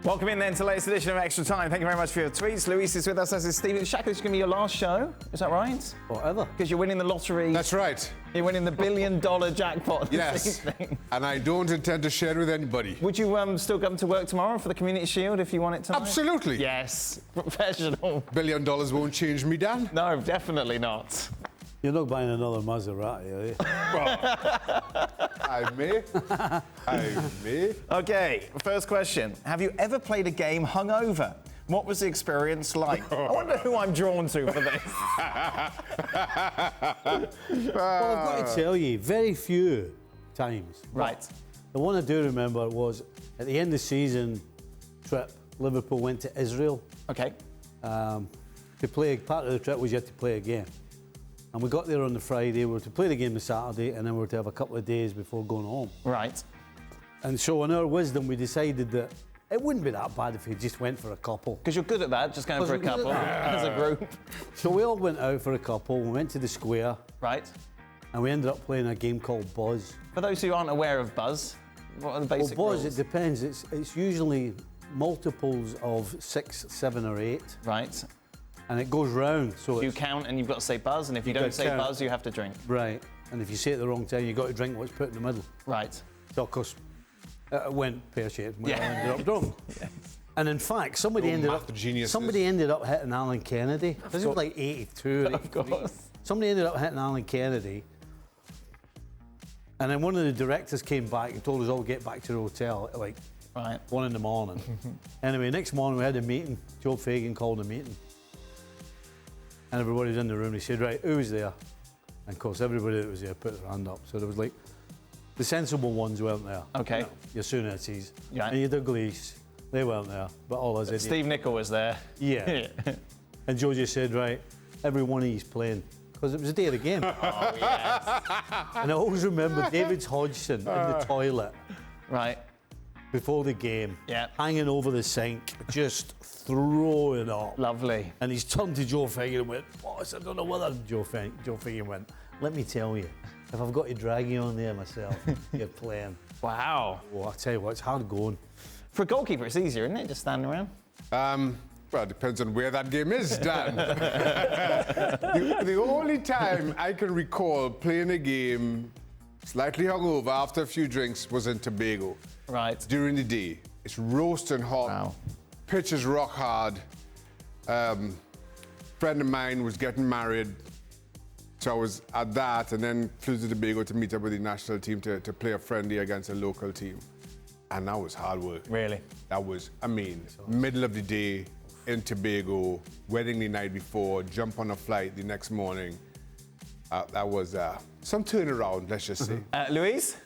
Welcome in then to the latest edition of Extra Time. Thank you very much for your tweets. Luis is with us, as is Stevie. Shaq, this is going to be your last show. Is that right? Whatever. Because you're winning the lottery. That's right. You're winning the $1 billion jackpot this evening. And I don't intend to share it with anybody. Would you still come to work tomorrow for the Community Shield if you want it tonight? Absolutely. Yes. Professional. $1 billion won't change me, Dan. No, definitely not. You're not buying another Maserati, are you? Well, I may. I may. Okay, first question. Have you ever played a game hungover? What was the experience like? I wonder who I'm drawn to for this. Well, I've got to tell you, very few times. Right. The one I do remember was at the end of the season trip, Liverpool went to Israel. Okay. To play, part of the trip was you had to play a game. And we got there on the Friday, we were to play the game the Saturday, and then we were to have a couple of days before going home. Right. And so in our wisdom, we decided that it wouldn't be that bad if we just went for a couple. Because you're good at that, just going for a couple as a group. So we all went out for a couple, we went to the square. Right. And we ended up playing a game called Buzz. For those who aren't aware of Buzz, what are the basic Buzz, rules? it depends. It's usually multiples of 6, 7 or 8. Right. And it goes round. So You count and you've got to say Buzz, and if you don't say count. Buzz, you have to drink. Right. And if you say it the wrong time, you've got to drink what's put in the middle. Right. So, of course, it went pear-shaped. We all Yeah. ended up drunk. Yes. And in fact, somebody ended up hitting Alan Kennedy. This was like 82 or 83. Of course. Somebody ended up hitting Alan Kennedy. And then one of the directors came back and told us all to get back to the hotel at like 1 in the morning. Anyway, next morning we had a meeting. Joe Fagan called a meeting. And everybody was in the room. He said, right, who was there? And of course, everybody that was there put their hand up. So there was like, the sensible ones weren't there. Okay. You know, your Sounitis Yeah. and your Douglas, they weren't there. But all us idiots. Steve Nicol was there. Yeah. And Joe just said, right, every one of you's playing. Because it was the day of the game. Oh, yes. And I always remember David Hodgson in the toilet. Right. Before the game. Yeah. Hanging over the sink, just throwing up. Lovely. And he's turned to Joe Fagan and went, boss, I don't know whether Joe Fagan went, let me tell you, if I've got to drag you on there myself, you're playing. Wow. Well, I'll tell you what, it's hard going. For a goalkeeper, it's easier, isn't it? Just standing around. Well, it depends on where that game is, Dan. the only time I can recall playing a game slightly hungover after a few drinks was in Tobago. Right. During the day. It's roasting hot. Wow. Pitch is rock hard. Friend of mine was getting married. So I was at that and then flew to Tobago to meet up with the national team to play a friendly against a local team. And that was hard work. Really? That was, middle of the day in Tobago, wedding the night before, jump on a flight the next morning. That was some turnaround, let's just say. Luis?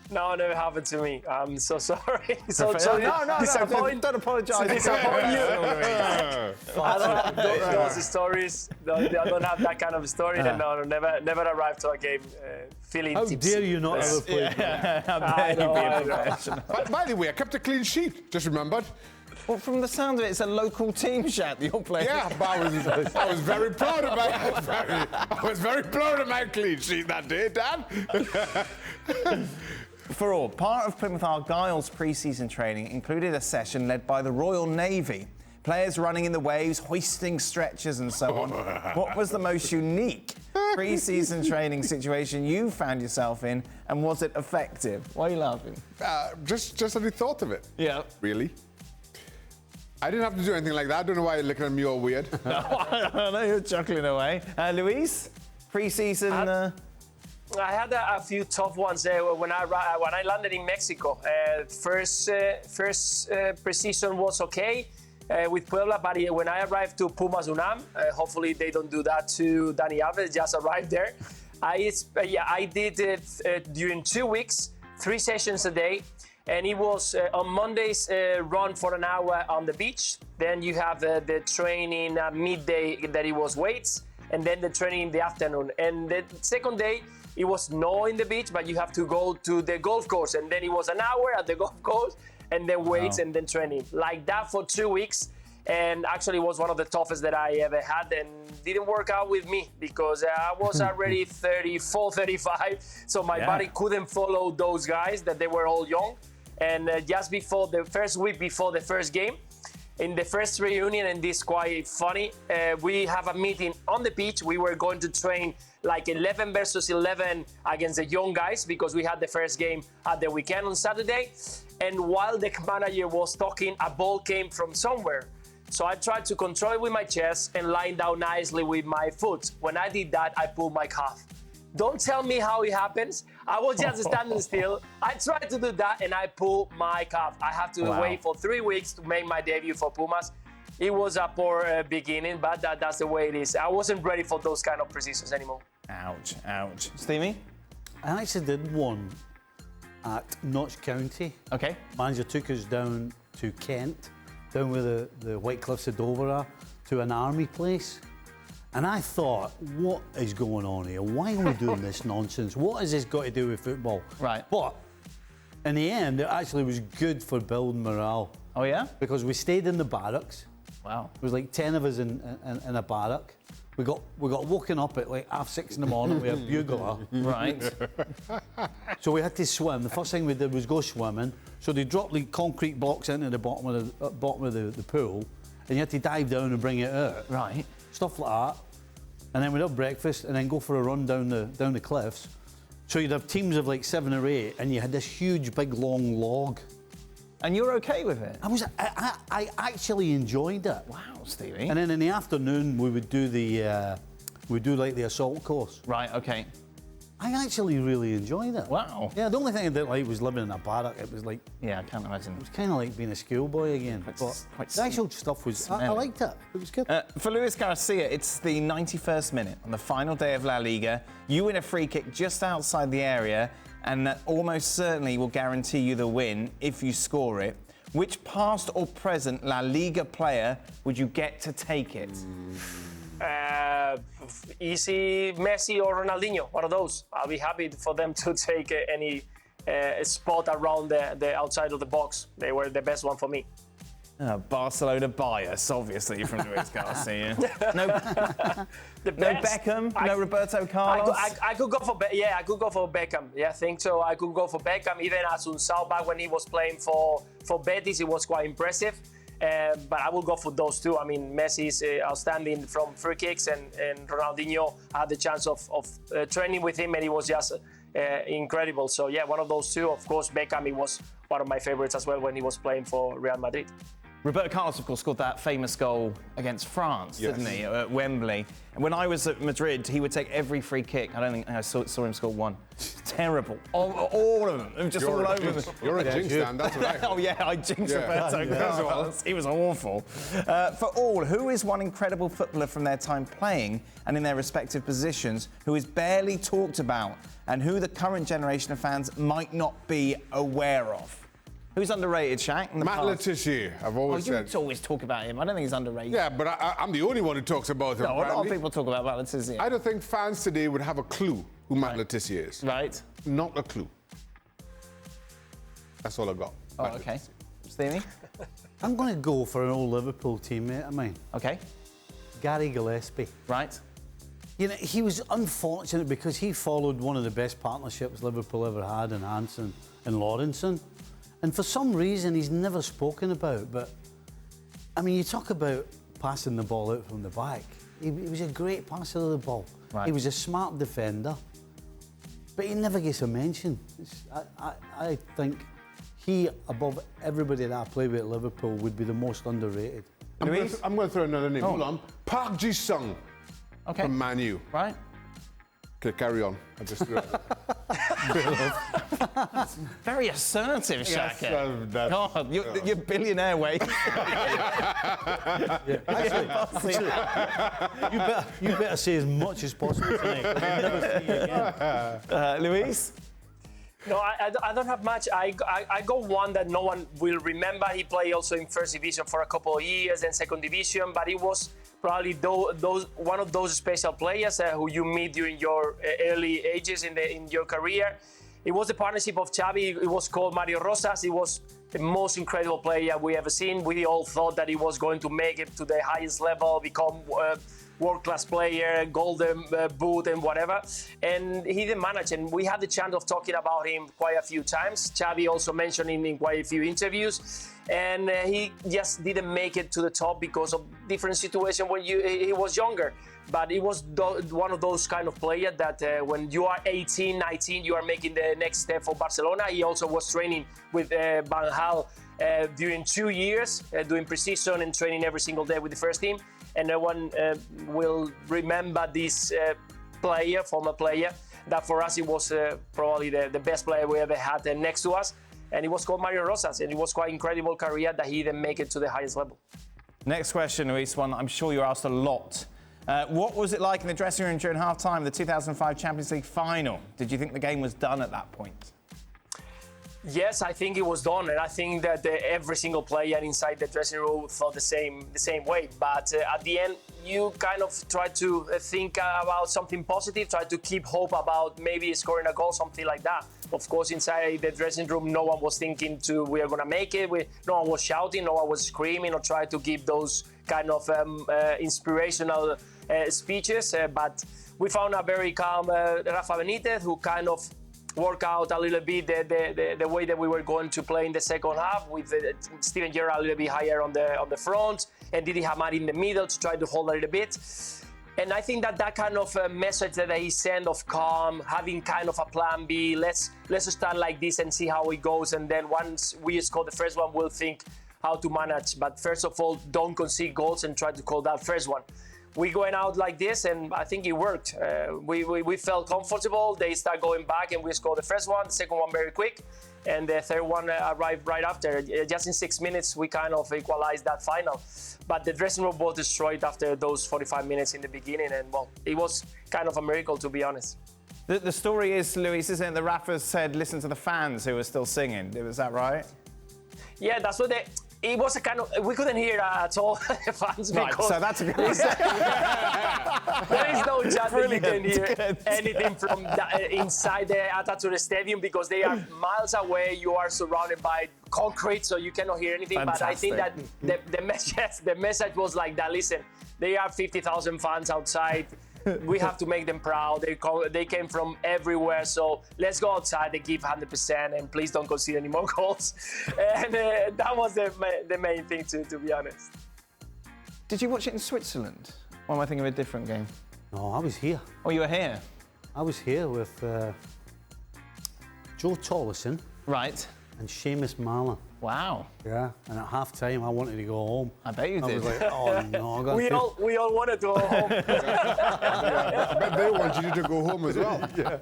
No, never happened to me. I'm so sorry. No, don't apologise. Disappoint you. I don't have those stories. I don't have that kind of story. No, never arrived to a game feeling How tipsy. dare you not ever play? How dare you be a professional? By the way, I kept a clean sheet, just remembered. Well, from the sound of it, it's a local team, Shaq, that you're playing. Yeah, but I was very proud of my clean sheet that day, Dan. For all, part of Plymouth Argyle's pre-season training included a session led by the Royal Navy. Players running in the waves, hoisting stretchers and so on. What was the most unique pre-season training situation you found yourself in, and was it effective? Why are you laughing? Just at the thought of it. Yeah. Really? I didn't have to do anything like that. I don't know why you're looking at me all weird. No, I know you're chuckling away. Luis, pre-season... I had a few tough ones when I landed in Mexico. First pre-season was okay with Puebla, but when I arrived to Pumas UNAM, hopefully they don't do that to Dani Alves, just arrived there. I did it during 2 weeks, 3 sessions a day. And it was on Mondays, run for an hour on the beach. Then you have the training at midday, that it was weights, and then the training in the afternoon. And the second day, it was no in the beach, but you have to go to the golf course. And then it was an hour at the golf course, and then weights, and then training. Like that for 2 weeks. And actually it was one of the toughest that I ever had, and didn't work out with me because I was already 34, 35. So my body couldn't follow those guys, that they were all young. And just before the first week before the first game, in the first reunion, and this is quite funny, we have a meeting on the pitch. We were going to train like 11 versus 11 against the young guys because we had the first game at the weekend on Saturday. And while the manager was talking, a ball came from somewhere. So I tried to control it with my chest and lying down nicely with my foot. When I did that, I pulled my calf. Don't tell me how it happens. I was just standing still. I tried to do that and I pulled my calf. I have to wait for 3 weeks to make my debut for Pumas. It was a poor beginning, but that's the way it is. I wasn't ready for those kind of preseasons anymore. Ouch, ouch. Stevie? I actually did one at Notts County. Okay. Manager took us down to Kent, down where the White Cliffs of Dover are, to an army place. And I thought, what is going on here? Why are we doing this nonsense? What has this got to do with football? Right. But in the end, it actually was good for building morale. Oh, yeah? Because we stayed in the barracks. Wow. There was like 10 of us in a barrack. We got woken up at like 6:30 in the morning with a bugler. Right. So we had to swim. The first thing we did was go swimming. So they dropped like concrete blocks into the bottom of the pool, and you had to dive down and bring it out. Right. Stuff like that. And then we'd have breakfast and then go for a run down the cliffs. So you'd have teams of like 7 or 8, and you had this huge, big, long log. And you're okay with it? I actually enjoyed it. Wow, Stevie. And then in the afternoon we would do like the assault course. Right, okay. I actually really enjoyed it. Wow. Yeah, the only thing I didn't like was living in a barrack. It was like, Yeah, I can't imagine. it was kind of like being a schoolboy again. Quite The actual stuff was, I liked it. It was good. For Luis Garcia, it's the 91st minute on the final day of La Liga. You win a free kick just outside the area, and that almost certainly will guarantee you the win if you score it. Which past or present La Liga player would you get to take it? Easy, Messi or Ronaldinho, one of those. I'll be happy for them to take any spot around the outside of the box. They were the best one for me. Barcelona bias, obviously, from Luis Garcia. No Beckham, no Roberto Carlos. I could go for I could go for Beckham. Yeah, I think so. I could go for Beckham. Even Asuncao back when he was playing for Betis, it was quite impressive. But I will go for those two. I mean, Messi is outstanding from free kicks, and Ronaldinho had the chance of training with him, and he was just incredible. So yeah, one of those two. Of course, Beckham, he was one of my favorites as well when he was playing for Real Madrid. Roberto Carlos, of course, scored that famous goal against France, didn't he, at Wembley? And when I was at Madrid, he would take every free kick. I don't think I saw him score one. Terrible. All of them. Just all over them. You're a jinx, Dan. That's what I heard. Oh, yeah, I jinxed Roberto Carlos. He was awful. For all, who is one incredible footballer from their time playing and in their respective positions who is barely talked about, and who the current generation of fans might not be aware of? Who's underrated, Shaq? Matt Le Tissier, I've always said. You always talk about him. I don't think he's underrated. Yeah, but I'm the only one who talks about him. No, a lot of people talk about Le Tissier. I don't think fans today would have a clue who Matt Le Tissier is. Right. Not a clue. That's all I got. Oh, okay. Stevie? I'm going to go for an old Liverpool teammate of mine. Okay. Gary Gillespie. Right. You know, he was unfortunate because he followed one of the best partnerships Liverpool ever had in Hansen and Lawrenson. And for some reason, he's never spoken about. But, I mean, you talk about passing the ball out from the back. He was a great passer of the ball. Right. He was a smart defender. But he never gets a mention. I think he, above everybody that I played with at Liverpool, would be the most underrated. I'm going to throw another name. Hold on. Park Ji-sung from Man U. Right. Okay, carry on. I just threw it. Very assertive, Shaq. Yes, God, you're billionaire weight. Actually, you better say as much as possible tonight. I'll never see you again. Luis? No, I don't have much. I got one that no one will remember. He played also in first division for a couple of years, then second division, but he was probably one of those special players who you meet during your early ages in your career. It was the partnership of Xavi. It was called Mario Rosas. He was the most incredible player we ever seen. We all thought that he was going to make it to the highest level, become world-class player, golden boot and whatever. And he didn't manage. And we had the chance of talking about him quite a few times. Xavi also mentioned him in quite a few interviews. And he just didn't make it to the top because of different situation when he was younger. But he was one of those kind of players that when you are 18, 19, you are making the next step for Barcelona. He also was training with Van Gaal during 2 years, doing preseason and training every single day with the first team. And no one will remember this former player, that for us it was probably the best player we ever had next to us. And he was called Mario Rosas, and it was quite incredible career that he didn't make it to the highest level. Next question, Luis, one I'm sure you're asked a lot. What was it like in the dressing room during half-time, the 2005 Champions League final? Did you think the game was done at that point? Yes, I think it was done, and I think that every single player inside the dressing room thought the same way. But at the end, you kind of try to think about something positive, try to keep hope about maybe scoring a goal, something like that. Of course, inside the dressing room, no one was thinking we are going to make it. No one was shouting, no one was screaming or trying to give those kind of inspirational speeches. But we found a very calm Rafa Benitez, who kind of work out a little bit the way that we were going to play in the second half, with Steven Gerrard a little bit higher on the front and Didi Hamad in the middle to try to hold a little bit. And I think that kind of message that he sent of calm, having kind of a plan B, let's start like this and see how it goes, and then once we score the first one, we'll think how to manage. But first of all, don't concede goals and try to call that first one. We going out like this, and I think it worked. We felt comfortable. They start going back, and we scored the first one, the second one very quick, and the third one arrived right after. Just in 6 minutes, we kind of equalized that final. But the dressing room was destroyed after those 45 minutes in the beginning, and well, it was kind of a miracle, to be honest. The story is, Luis, isn't it? The Rafa said, listen to the fans who were still singing. Was that right? Yeah, that's what they... It was a kind of... We couldn't hear at all the fans, right, because... so that's a good... There is no chance that you can hear anything from inside the Atatürk Stadium, because they are miles away. You are surrounded by concrete, so you cannot hear anything. Fantastic. But I think that the message was like that. Listen, there are 50,000 fans outside. We have to make them proud. They came from everywhere, so let's go outside and give 100%, and please don't concede any more goals. And that was the main thing, to be honest. Did you watch it in Switzerland? Or am I thinking of a different game? No, I was here. Oh, you were here? I was here with Joe Tollison. Right. And Seamus Marlon. Wow. Yeah, and at half-time, I wanted to go home. I bet you did. I was like, oh, no. We all wanted to go home. I bet they wanted you to go home as well. Yeah.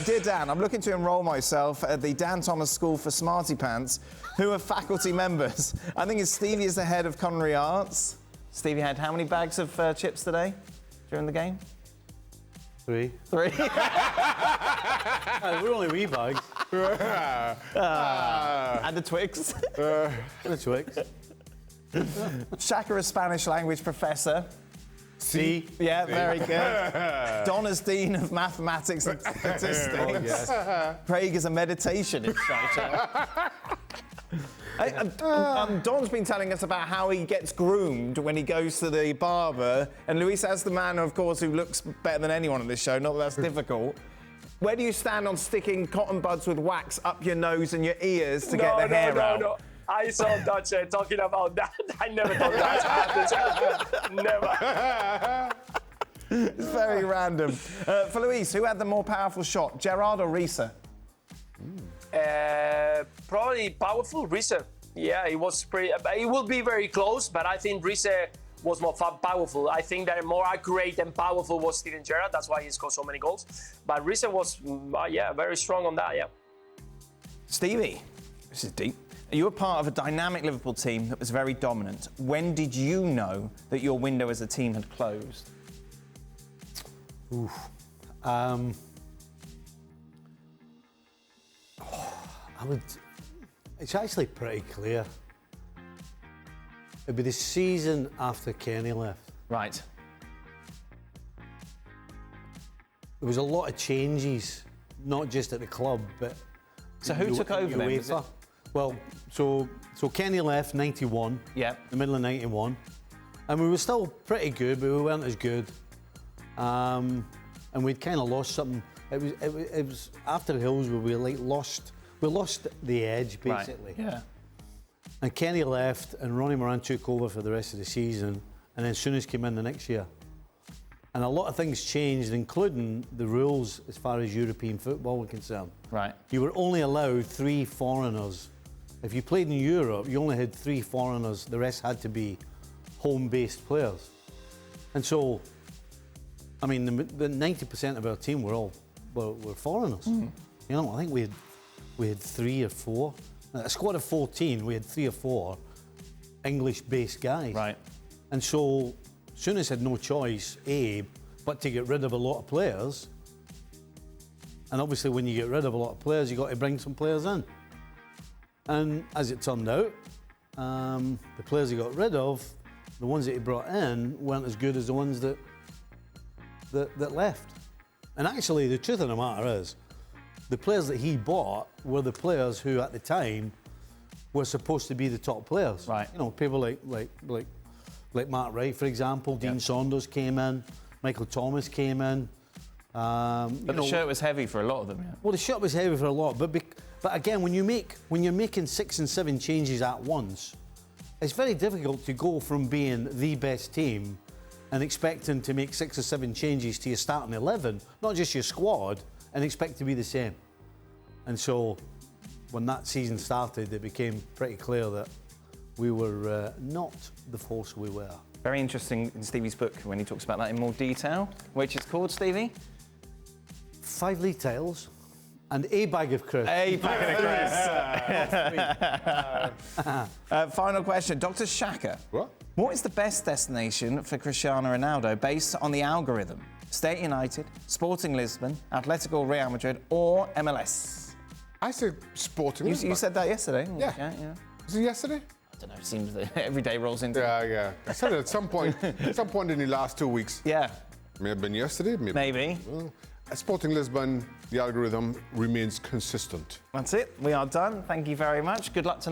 Dear Dan, I'm looking to enrol myself at the Dan Thomas School for Smarty Pants. Who are faculty members? I think Stevie is the head of culinary arts. Stevie had how many bags of chips today during the game? 3. 3? We're only wee bags. And the Twix. The Twix. Shaka, a Spanish language professor. C. Yeah, very good. Don is Dean of Mathematics and Statistics. Oh, yes. Craig is a meditation instructor. Don's been telling us about how he gets groomed when he goes to the barber, and Luis, as the man, of course, who looks better than anyone on this show, not that that's difficult. Where do you stand on sticking cotton buds with wax up your nose and your ears to get the hair out? No. I saw Dutch talking about that. I never thought that. Never. It's very random. For Luis, who had the more powerful shot, Gerrard or Riise? Probably powerful, Riise. Yeah, it was pretty. It will be very close, but I think Riise was more powerful. I think that more accurate and powerful was Steven Gerrard. That's why he scored so many goals. But Riise was, very strong on that. Yeah. Stevie, this is deep. You were part of a dynamic Liverpool team that was very dominant. When did you know that your window as a team had closed? It's actually pretty clear. It'd be the season after Kenny left. Right. There was a lot of changes, not just at the club, but... So who took over then? Was it... Well, so Kenny left 91. Yeah. The middle of 91. And we were still pretty good, but we weren't as good. And we'd kind of lost something. It was after Hillsborough, we lost the edge, basically. Right. Yeah. And Kenny left, and Ronnie Moran took over for the rest of the season, and then Souness came in the next year. And a lot of things changed, including the rules as far as European football were concerned. Right. You were only allowed 3 foreigners. If you played in Europe, you only had 3 foreigners. The rest had to be home-based players. And so, I mean, the 90% of our team were foreigners. You know, I think we had 3 or 4. A squad of 14, we had 3 or 4 English-based guys. Right. And so Souness had no choice, but to get rid of a lot of players. And obviously when you get rid of a lot of players, you've got to bring some players in. And as it turned out, the players he got rid of, the ones that he brought in, weren't as good as the ones that left. And actually, the truth of the matter is, the players that he bought were the players who, at the time, were supposed to be the top players. Right. You know, people like Mark Wright, for example. Dean Saunders came in. Michael Thomas came in. But the shirt was heavy for a lot of them. Yeah. Well, the shirt was heavy for a lot, but again, when you're making 6 and 7 changes at once, it's very difficult to go from being the best team and expecting to make 6 or 7 changes to your starting 11, not just your squad, and expect to be the same. And so, when that season started, it became pretty clear that we were not the force we were. Very interesting in Stevie's book when he talks about that in more detail, which is called, Stevie? 5 league titles and a bag of crisps. A bag of crisps. Final question. Dr. Shaka. What is the best destination for Cristiano Ronaldo based on the algorithm? State United, Sporting Lisbon, Atletico Real Madrid, or MLS? I said Sporting Lisbon. You said that yesterday. Yeah. Was it yesterday? I don't know. It seems that every day rolls into. Yeah. I said it at some point in the last 2 weeks. Yeah. May have been yesterday. Maybe. Well, at Sporting Lisbon, the algorithm remains consistent. That's it. We are done. Thank you very much. Good luck tonight.